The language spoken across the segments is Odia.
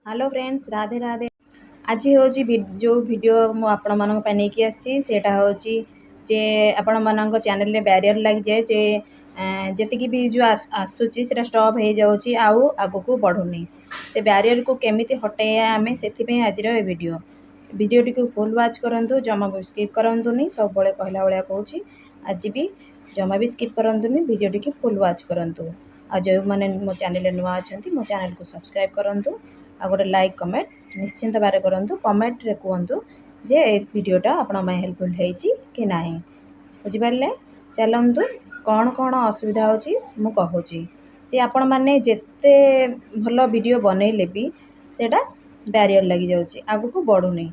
Hello friends Radhe Radhe. आज हूँ जो वीडियो मु आपण मानक पे नहीं आसी सेटा हूँ जे आपण मानक चैनल रे बैरियर लग जाए जे जतिक भी जो आसूची से स्टॉप हो जाऊँगी आउ आग को बढ़ुनी से बैरियर को केमिति हटेया आम से आज वीडियो वीडियोटी को फुल वाच करूँ जमा भी स्किप करंतुनी सब बड़े कहला भाया कहूँ आज भी जमा भी स्किप करंतुनी वीडियोटी की फुल वाच करूँ आ जो मैंने मो चैनल नुआ अच्छा मो चैनल को सब्सक्राइब करूँ आ गोटे लाइक कमेंट निश्चिंत भाव करूँ कमेंट रे कहतु जे वीडियोटा आपण हेल्पफुल होती कि ना बुझिपारे चलतु कौन कौन असुविधा हो कहूँ जे आपण मैंने जिते भल वीडियो बनइले भी सेटा बैरियर लगी जाऊँगी आग को बढ़ुनी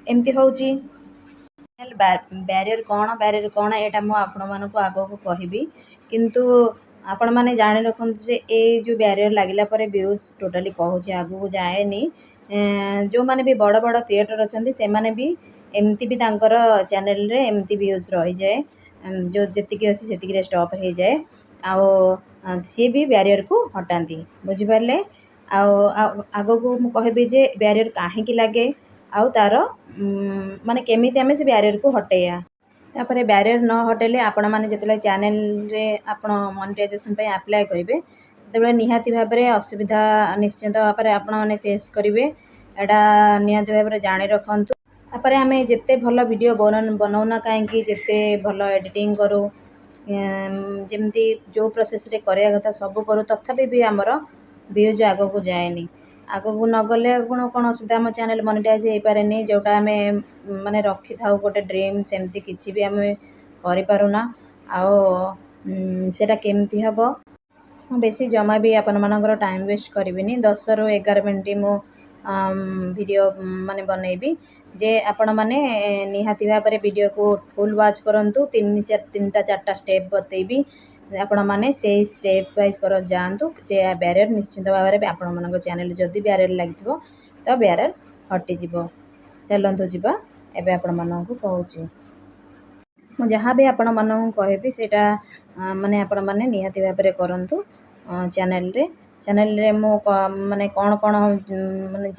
एमती हूँ बैरियर कौन यहाँ मुझे आपण को आग को कहबी किंतु आपण मैंने जाणी रखु जे ए जो बैरियर लगिला परे व्यूज टोटाली कहूँ आग को जाएनी जो मैंने भी बड़ बड़ क्रिएटर अच्छा से मैंने भी एमती भी तांकर चैनल रे एमती व्यूज रही जाए जो जी अच्छी से स्टॉप हो जाए आ सी भी बैरियर को हटाती बुझिपारे आग को मुझे जे बैरियर कहीं लगे आउ तार माने केमिति आमे से बैरियर को हटेया तापर बैरियर न हटेले आपण मैंने जिते चैनल रे आपण मोनेटाइजेशन पे अप्लाई करेंगे जो निहाती भाव में असुविधा निश्चिंत भाव में आपण मैंने फेस करेंगे यहाँ निहाती भाव में जाणी रखु तापर आम जिते भल वीडियो बनाऊना कहीं जिते भल एडिटिंग करूँ जमती जो प्रोसेस रे करिया कथा सब करूँ तथापि भी आमर व्यूज आग को जाएनी आग को न गले कौन असुविधा आम चैनल मोनेटाइज हो पारे जोटा आम माने रखी था गोटे ड्रीम सेमती किसी भी आम करूना आटा केमती हम बेसी जमा भी आपण मानकर टाइम वेस्ट करी 10 ରୁ 11 मिनट मु वीडियो माने बनैबी जे आपण माने निहाती भाव में वीडियो को फुल वाच करंतु 3टा 4टा स्टेप बतैबी आपण माने से स्टेप वाइज कर जातु जे बैरियर निश्चिंत भाव में आपण मानक चैनल जदि बैरियर लगी तो बैरियर हटि जीवो चलतु जीवा एबे आपण मानक कहूँ मु जहाँ भी आपण मानक कहबी सेटा माने आपण माने निहाती भाव में करंतु चैनल रे मो माने कौन कौन माने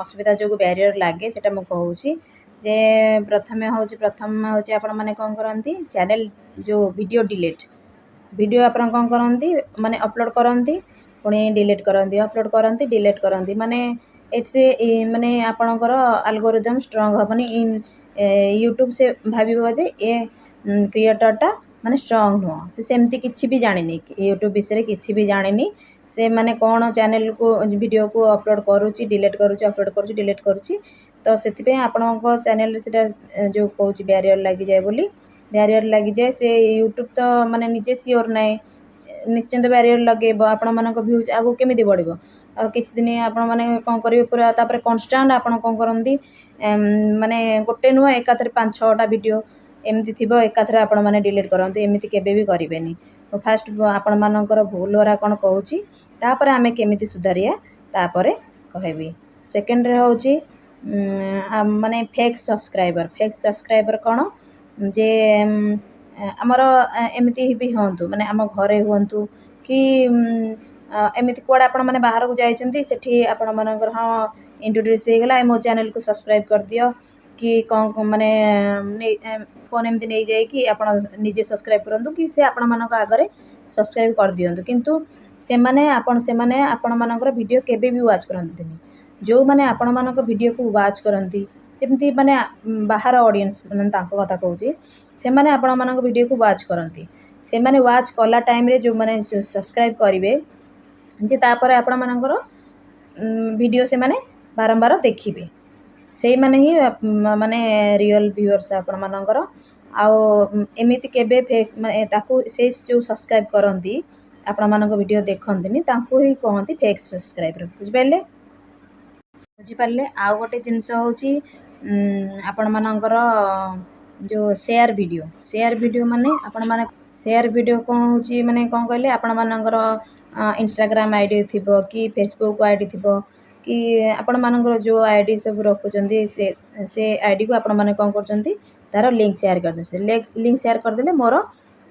असुविधा जो बैरियर लगे सेटा मु कहूँ जे प्रथम हूँ आपण माने कौन करंती चैनल जो वीडियो डिलीट वीडियो आपण कौन करंती माने अपलोड करंती पुणी डिलीट करंती अपलोड करंती डिलीट करंती माने एठे माने आपणकर एल्गोरिदम स्ट्रांग हेनी इन यूट्यूब से भाव जे ए क्रिएटरटा माने स्ट्रांग नुह से सेमती किसी भी जानी यूट्यूब विषय किसी भी जानी से माने कौन चैनल को वीडियो को अपलोड करुच्ची डिलीट करुच्ची अपलोड करुच्ची डिलीट करुच्ची तो से आपण चैनल से जो कहूँ बैरियर लगी जाए बोली बैरियर लगी जाए से यूट्यूब तो माने निजे सियोर ना निश्चिंत बैरियर लगे आपण मानक व्यूज आगू केमी बढ़ो किसी दिन आपण मैंने कौन करेंगे पूरा तापर कन्स्टांट आपण कौन करती माने गोटे नुह एकाथरे 5-6टा वीडियो एमती थी एकाथरे आपण मैंने डिलीट करते एमती केबे भी करें फास्ट आपण मानकर भूल होरा कौन कहूँ तापर आमे केमिति सुधारिया तापर कहबी सेकेंड रे होची माने फेक सब्सक्राइबर कौन जे आमर एमती भी हूँ माने आम घरे हूँ कि एमती कौड़ आपण मैंने बाहर को जाइए सेठी आपण मानकर हाँ इंट्रोड्यूस हो गला मो चैनल को सब्सक्राइब कर दियो कि कौन माने फोन एमती नहीं जाए कि आप निजे सब्सक्राइब करूँ कि से आपण मानक आगे सब्सक्राइब कर दियंतु किंतु से माने आपण मानकर वीडियो केबे भी वाच करंतिनी जो माने आपण मानक वीडियो को वाच करंती जमती माने बाहर ऑडियंस माने तांको कथा कहूँ से माने आपण मानक वीडियो को वाच करंती से माने वाच कला टाइम रे जो माने सब्सक्राइब करिवे जे तापर आपण मानकर वीडियो से माने बारंबार देखिबे से माने ही माने रियल व्यूअर्स आपण मानकर एमिति केबे फेक माने ताकू से जो सब्सक्राइब करंती आपण मानक वीडियो देखंतिनी ताकू ही कहंती फेक सब्सक्राइबर बुझिपारे आउ गोटे जिनस होची आपण मानकर जो शेयर वीडियो माने आपण माने शेयर वीडियो कौन होची माने कौन कहले आपण मानकर इंस्टाग्राम आईडी थिबो कि फेसबुक आईडी थिबो कि आपण मानकर जो आईडी सब रखुचंदी से आईडी को आपण माने कौन करचंती तार लिंक शेयर कर दे लिंक शेयर कर देले मोर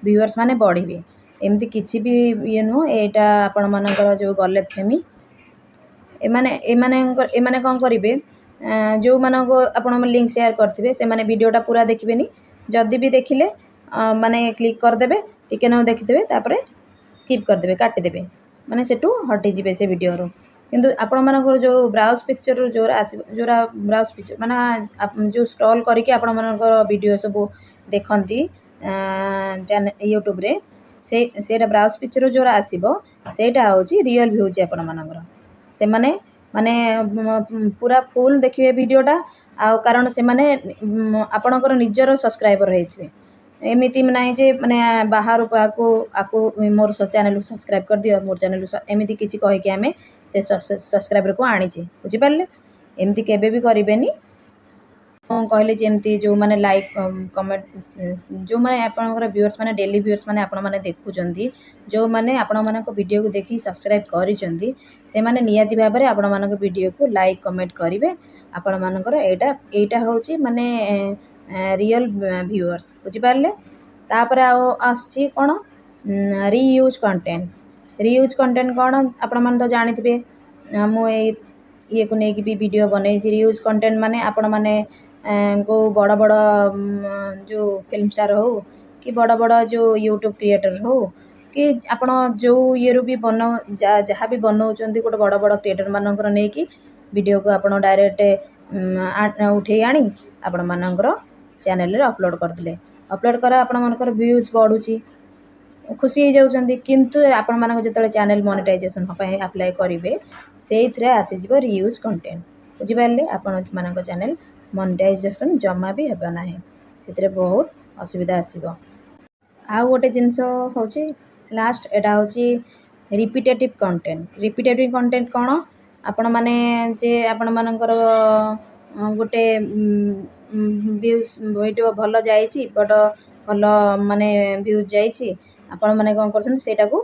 व्यूअर्स माने बढ़िबे एमती किछि भी ये नु एटा आपण मानकर जो गलत फेमी ଏମାନେ କ'ଣ କରିବେ, ଯେଉଁମାନଙ୍କୁ ଆପଣ ଲିଙ୍କ୍ ସେୟାର କରିଥିବେ ସେମାନେ ଭିଡ଼ିଓଟା ପୁରା ଦେଖିବେନି। ଯଦି ବି ଦେଖିଲେ ମାନେ କ୍ଲିକ୍ କରିଦେବେ, ଟିକେ ନାକୁ ଦେଖିଦେବେ, ତାପରେ ସ୍କିପ୍ କରିଦେବେ, କାଟିଦେବେ, ମାନେ ସେଠୁ ହଟିଯିବେ ସେ ଭିଡ଼ିଓରୁ। କିନ୍ତୁ ଆପଣମାନଙ୍କର ଯେଉଁ ବ୍ରାଉଜ୍ ପିକ୍ଚରରୁ ଯେଉଁରା ବ୍ରାଉଜ୍ ପିକ୍ଚର ମାନେ ଯେଉଁ ସ୍କ୍ରଲ୍ କରିକି ଆପଣମାନଙ୍କର ଭିଡ଼ିଓ ସବୁ ଦେଖନ୍ତି ୟୁଟ୍ୟୁବରେ, ସେଇଟା ବ୍ରାଉଜ୍ ପିକ୍ଚରରୁ ଯେଉଁରା ଆସିବ ସେଇଟା ହେଉଛି ରିଅଲ୍ ଭ୍ୟୁଜ୍ ଆପଣମାନଙ୍କର। ସେମାନେ ମାନେ ପୁରା ଫୁଲ୍ ଦେଖିବେ ଭିଡ଼ିଓଟା, ଆଉ କାରଣ ସେମାନେ ଆପଣଙ୍କର ନିଜର ସବସ୍କ୍ରାଇବର୍ ହେଇଥିବେ। ଏମିତି ନାହିଁ ଯେ ମାନେ ବାହାରୁ ଆକୁ ମୋର ଚ୍ୟାନେଲ୍କୁ ସବସ୍କ୍ରାଇବ୍ କରିଦିଅ, ମୋର ଚ୍ୟାନେଲ୍କୁ ଏମିତି କିଛି କହିକି ଆମେ ସେ ସବସ୍କ୍ରାଇବର୍କୁ ଆଣିଛେ, ବୁଝିପାରିଲେ? ଏମିତି କେବେ ବି କରିବେନି। ମୁଁ କହିଲି ଯେମିତି ଯେଉଁମାନେ ଲାଇକ୍ କମେଣ୍ଟ, ଯେଉଁମାନେ ଆପଣଙ୍କର ଭିଉଅର୍ସ ମାନେ ଡେଲି ଭିଉଅର୍ସ ମାନେ ଆପଣମାନେ ଦେଖୁଛନ୍ତି, ଯେଉଁମାନେ ଆପଣମାନଙ୍କ ଭିଡ଼ିଓକୁ ଦେଖି ସବସ୍କ୍ରାଇବ୍ କରିଛନ୍ତି, ସେମାନେ ନିହାତି ଭାବରେ ଆପଣମାନଙ୍କ ଭିଡ଼ିଓକୁ ଲାଇକ୍ କମେଣ୍ଟ କରିବେ। ଆପଣମାନଙ୍କର ଏଇଟା ହେଉଛି ମାନେ ରିଅଲ୍ ଭିଉଅର୍ସ, ବୁଝିପାରିଲେ? ତାପରେ ଆଉ ଆସୁଛି କ'ଣ, ରିୟୁଜ୍ କଣ୍ଟେଣ୍ଟ। ରିୟୁଜ୍ କଣ୍ଟେଣ୍ଟ କ'ଣ ଆପଣମାନେ ତ ଜାଣିଥିବେ। ମୁଁ ଇଏକୁ ନେଇକି ବି ଭିଡ଼ିଓ ବନେଇଛି। ରିୟୁଜ୍ କଣ୍ଟେଣ୍ଟ ମାନେ ଆପଣମାନେ କେଉଁ ବଡ଼ ବଡ଼ ଯେଉଁ ଫିଲ୍ମ ଷ୍ଟାର୍ ହଉ କି ବଡ଼ ବଡ଼ ଯେଉଁ ୟୁଟ୍ୟୁବ୍ କ୍ରିଏଟର୍ ହଉ କି ଆପଣ ଯେଉଁ ଇଏରୁ ବି ଯାହା ବି ବନାଉଛନ୍ତି, ଗୋଟେ ବଡ଼ ବଡ଼ କ୍ରିଏଟର୍ମାନଙ୍କର ନେଇକି ଭିଡ଼ିଓକୁ ଆପଣ ଡାଇରେକ୍ଟ ଉଠେଇ ଆଣି ଆପଣମାନଙ୍କର ଚ୍ୟାନେଲ୍ରେ ଅପଲୋଡ଼ କରିଦେଲେ। ଅପଲୋଡ଼ କରା ଆପଣମାନଙ୍କର ଭିଉଜ୍ ବଢ଼ୁଛି, ଖୁସି ହେଇଯାଉଛନ୍ତି। କିନ୍ତୁ ଆପଣମାନଙ୍କ ଯେତେବେଳେ ଚ୍ୟାନେଲ୍ ମନିଟାଇଜେସନ୍ ପାଇଁ ଆପ୍ଲାଏ କରିବେ, ସେଇଥିରେ ଆସିଯିବ ରିୟୁଜ୍ କଣ୍ଟେଣ୍ଟ, ବୁଝିପାରିଲେ? ଆପଣମାନଙ୍କ ଚ୍ୟାନେଲ୍ ମନିଟାଇଜେସନ୍ ଜମା ବି ହେବ ନାହିଁ, ସେଥିରେ ବହୁତ ଅସୁବିଧା ଆସିବ। ଆଉ ଗୋଟେ ଜିନିଷ ହେଉଛି ଲାଷ୍ଟ, ଏଇଟା ହେଉଛି ରିପିଟେଟିଭ୍ କଣ୍ଟେଣ୍ଟ। ରିପିଟେଟିଭ୍ କଣ୍ଟେଣ୍ଟ କ'ଣ, ଆପଣମାନେ ଯେ ଆପଣମାନଙ୍କର ଗୋଟେ ଭିଉଜ୍ ଭିଡ଼ିଓ ଭଲ ଯାଇଛି, ଭଲ ମାନେ ଭିଉଜ୍ ଯାଇଛି, ଆପଣମାନେ କ'ଣ କରୁଛନ୍ତି, ସେଇଟାକୁ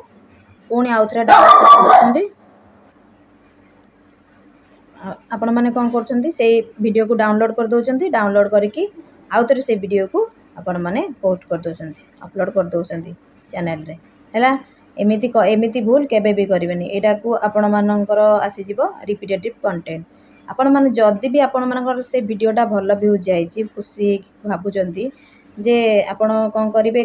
ପୁଣି ଆଉଥରେ ଡାଉନଲୋଡ଼ କରୁଛନ୍ତି। ଆପଣମାନେ କ'ଣ କରୁଛନ୍ତି, ସେଇ ଭିଡ଼ିଓକୁ ଡାଉନଲୋଡ଼ କରିଦେଉଛନ୍ତି। ଡାଉନଲୋଡ଼ କରିକି ଆଉଥରେ ସେ ଭିଡ଼ିଓକୁ ଆପଣମାନେ ପୋଷ୍ଟ କରିଦେଉଛନ୍ତି, ଅପଲୋଡ଼ କରିଦେଉଛନ୍ତି ଚ୍ୟାନେଲ୍ରେ, ହେଲା? ଏମିତି ଭୁଲ କେବେ ବି କରିବେନି। ଏଇଟାକୁ ଆପଣମାନଙ୍କର ଆସିଯିବ ରିପିଟେଟିଭ୍ କଣ୍ଟେଣ୍ଟ। ଆପଣମାନେ ଯଦି ବି ଆପଣମାନଙ୍କର ସେ ଭିଡ଼ିଓଟା ଭଲ ଭିଉଜ୍ ଯାଇଛି, ଖୁସି ହେଇକି ଭାବୁଛନ୍ତି, ଯେ ଆପଣ କ'ଣ କରିବେ,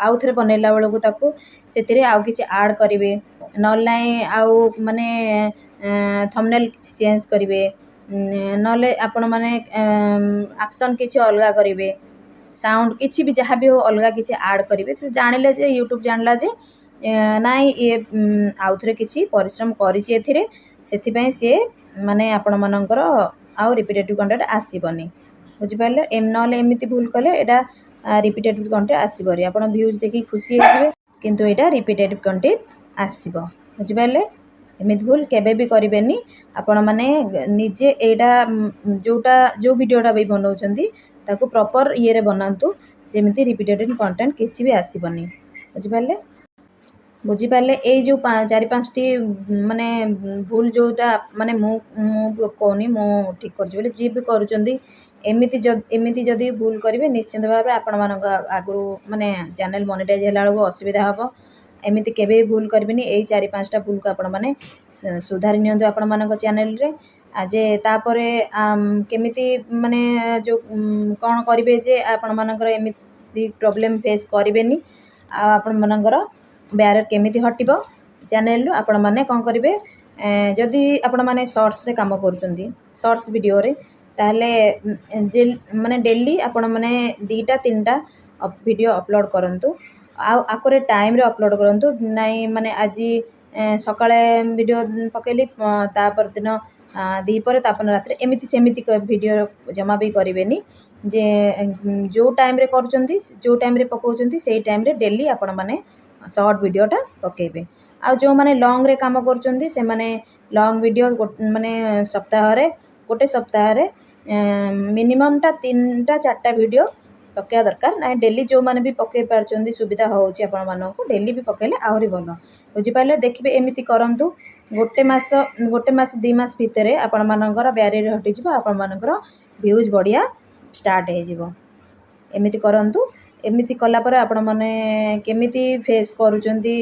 ଆଉଥରେ ବନେଇଲା ବେଳକୁ ତାକୁ ସେଥିରେ ଆଉ କିଛି ଆଡ଼୍ କରିବେ, ନହେଲେ ନାହିଁ ଆଉ ମାନେ ଥମ୍ବନେଲ୍ କିଛି ଚେଞ୍ଜ କରିବେ, ନହେଲେ ଆପଣମାନେ ଆକ୍ସନ୍ କିଛି ଅଲଗା କରିବେ, ସାଉଣ୍ଡ କିଛି ବି ଯାହା ବି ହଉ ଅଲଗା କିଛି ଆଡ଼୍ କରିବେ। ସେ ଜାଣିଲେ ଯେ ୟୁଟ୍ୟୁବ୍ ଜାଣିଲା ଯେ ନାଇଁ ଇଏ ଆଉଥରେ କିଛି ପରିଶ୍ରମ କରିଛି ଏଥିରେ, ସେଥିପାଇଁ ସିଏ ମାନେ ଆପଣମାନଙ୍କର ଆଉ ରିପିଟେଟିଭ୍ କଣ୍ଟେଣ୍ଟ ଆସିବନି, ବୁଝିପାରିଲେ? ନହେଲେ ଏମିତି ଭୁଲ କଲେ ଏଇଟା ରିପିଟେଟିଭ୍ କଣ୍ଟେଣ୍ଟ ଆସିବନି। ଆପଣ ଭିଉଜ୍ ଦେଖିକି ଖୁସି ହେଇଯିବେ, କିନ୍ତୁ ଏଇଟା ରିପିଟେଟିଭ୍ କଣ୍ଟେଣ୍ଟ ଆସିବ, ବୁଝିପାରିଲେ? ଏମିତି ଭୁଲ କେବେ ବି କରିବେନି। ଆପଣମାନେ ନିଜେ ଏଇଟା ଯେଉଁ ଭିଡ଼ିଓଟା ବି ବନାଉଛନ୍ତି ତାକୁ ପ୍ରପର୍ ଇଏରେ ବନାନ୍ତୁ, ଯେମିତି ରିପିଟେଟିଭ୍ କଣ୍ଟେଣ୍ଟ କିଛି ବି ଆସିବନି, ବୁଝିପାରିଲେ? ଏଇ ଯେଉଁ 4-5ଟି ମାନେ ଭୁଲ ଯେଉଁଟା ମାନେ ମୁଁ କହୁନି ମୁଁ ଠିକ୍ କରୁଛି ବୋଲି, ଯିଏ ବି କରୁଛନ୍ତି ଏମିତି ଯଦି ଭୁଲ କରିବେ, ନିଶ୍ଚିନ୍ତ ଭାବରେ ଆପଣମାନଙ୍କ ଆଗରୁ ମାନେ ଚ୍ୟାନେଲ୍ ମନିଟାଇଜ୍ ହେଲା ବେଳକୁ ଅସୁବିଧା ହେବ। ଏମିତି କେବେ ବି ଭୁଲ କରିବେନି। ଏଇ 4-5ଟା ଭୁଲକୁ ଆପଣମାନେ ସୁଧାରି ନିଅନ୍ତୁ ଆପଣମାନଙ୍କ ଚ୍ୟାନେଲ୍ରେ। ଯେ ତାପରେ କେମିତି ମାନେ ଯେଉଁ କ'ଣ କରିବେ ଯେ ଆପଣମାନଙ୍କର ଏମିତି ପ୍ରୋବ୍ଲେମ୍ ଫେସ୍ କରିବେନି, ଆଉ ଆପଣମାନଙ୍କର ବ୍ୟାରିୟର୍ କେମିତି ହଟିବ ଚ୍ୟାନେଲ୍ରୁ, ଆପଣମାନେ କ'ଣ କରିବେ, ଯଦି ଆପଣମାନେ ସର୍ଟସ୍ରେ କାମ କରୁଛନ୍ତି, ସର୍ଟସ୍ ଭିଡ଼ିଓରେ, ତାହେଲେ ମାନେ ଡେଲି ଆପଣମାନେ 2-3ଟା ଭିଡ଼ିଓ ଅପଲୋଡ଼ କରନ୍ତୁ। ଆଉ ଆକୁରେଟ୍ ଟାଇମ୍ରେ ଅପଲୋଡ଼ କରନ୍ତୁ, ନାଇଁ ମାନେ ଆଜି ସକାଳେ ଭିଡ଼ିଓ ପକେଇଲି, ତାପରଦିନ ଦ୍ୱିପହରେ, ତାପର ରାତିରେ, ଏମିତି ସେମିତି ଭିଡ଼ିଓ ଜମା ବି କରିବେନି। ଯେ ଯେଉଁ ଟାଇମ୍ରେ କରୁଛନ୍ତି, ଯେଉଁ ଟାଇମ୍ରେ ପକାଉଛନ୍ତି, ସେଇ ଟାଇମ୍ରେ ଡେଲି ଆପଣମାନେ ସର୍ଟ ଭିଡ଼ିଓଟା ପକାଇବେ। ଆଉ ଯେଉଁମାନେ ଲଙ୍ଗରେ କାମ କରୁଛନ୍ତି, ସେମାନେ ଲଙ୍ଗ୍ ଭିଡ଼ିଓ ମାନେ ଗୋଟେ ସପ୍ତାହରେ ମିନିମମ୍ଟା 3-4ଟା ଭିଡ଼ିଓ ପକାଇବା ଦରକାର। ନାଇଁ ଡେଲି ଯେଉଁମାନେ ବି ପକାଇ ପାରୁଛନ୍ତି, ସୁବିଧା ହେଉଛି ଆପଣମାନଙ୍କୁ, ଡେଲି ବି ପକାଇଲେ ଆହୁରି ଭଲ, ବୁଝିପାରିଲେ? ଦେଖିବେ ଏମିତି କରନ୍ତୁ, ଗୋଟେ ମାସ 2 ମାସ ଭିତରେ ଆପଣମାନଙ୍କର ବ୍ୟାରିୟର୍ ହଟିଯିବ, ଆପଣମାନଙ୍କର ଭିଉଜ୍ ବଢ଼ିଆ ଷ୍ଟାର୍ଟ ହେଇଯିବ। ଏମିତି କରନ୍ତୁ। ଏମିତି କଲା ପରେ ଆପଣମାନେ କେମିତି ଫେସ୍ କରୁଛନ୍ତି,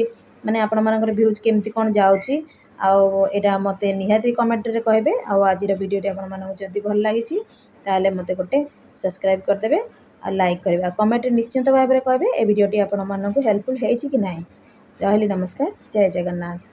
ମାନେ ଆପଣମାନଙ୍କର ଭିଉଜ୍ କେମିତି କ'ଣ ଯାଉଛି, ଆଉ ଏଇଟା ମୋତେ ନିହାତି କମେଣ୍ଟରେ କହିବେ। ଆଉ ଆଜିର ଭିଡ଼ିଓଟି ଆପଣମାନଙ୍କୁ ଯଦି ଭଲ ଲାଗିଛି ତାହେଲେ ମୋତେ ଗୋଟେ ସବସ୍କ୍ରାଇବ୍ କରିଦେବେ ଆଉ ଲାଇକ୍ କରିବେ। ଆଉ କମେଣ୍ଟରେ ନିଶ୍ଚିନ୍ତ ଭାବରେ କହିବେ ଏ ଭିଡ଼ିଓଟି ଆପଣମାନଙ୍କୁ ହେଲ୍ପଫୁଲ୍ ହେଇଛି କି ନାହିଁ। ରହିଲି, ନମସ୍କାର, ଜୟ ଜଗନ୍ନାଥ।